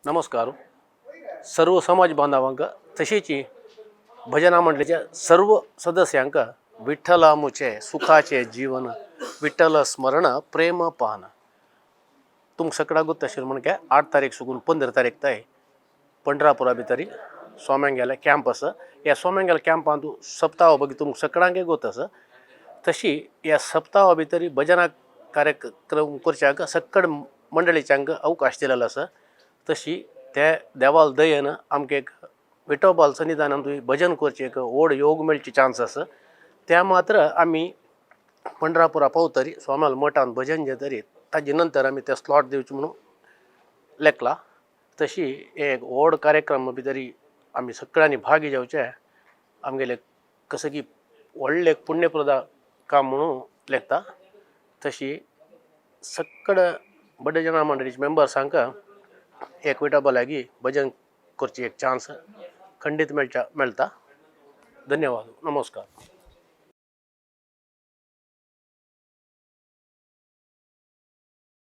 नमस्कार. सर्व समाज बांधवांक तसेच भजना मंडळीच्या सर्व सदस्यांक विठ्ठलामुचे सुखाचे जीवन विठ्ठल स्मरण प्रेम पाहन तुम सकड़ा गोत तशीर म्हण काय 8 तारीख सुगून 15 तारीख तय पंढरापुरा भितरी सोम्यांगेला कॅम्प अस या सोम्यांगेला कॅम्प आंतू सप्ताह बघी तुम सकडांगे गोत अस तशी या सप्ताह भितरी भजना कार्यक्रम करच्याक सक्कड मंडळीच्यांक अवकाश दिलेला अस तशी त्या देवाल दयेन आमके एक विठोबाल सन्निधानान तुम्ही भजन करचे एक ओढ योग मेळची चान्स अस त्या मात्र आम्ही पंढरापुरा पावतरी स्वामाल मठान भजन जे तरी ताजे नंतर आम्ही त्या स्लॉट दिवचे म्हणून लेखला तशी एक ओढ कार्यक्रम भितरी आम्ही सगळ्यांनी भाग घेवचे आमगेले कसं की व्हडले पुण्यप्रदा काम म्हणून लेखता तशी सक्कड बड्डे मंडळीचे मेंबर्सांक एक विठोबालागी भजन करची एक चान्स खंडित मेळता. धन्यवाद. नमस्कार.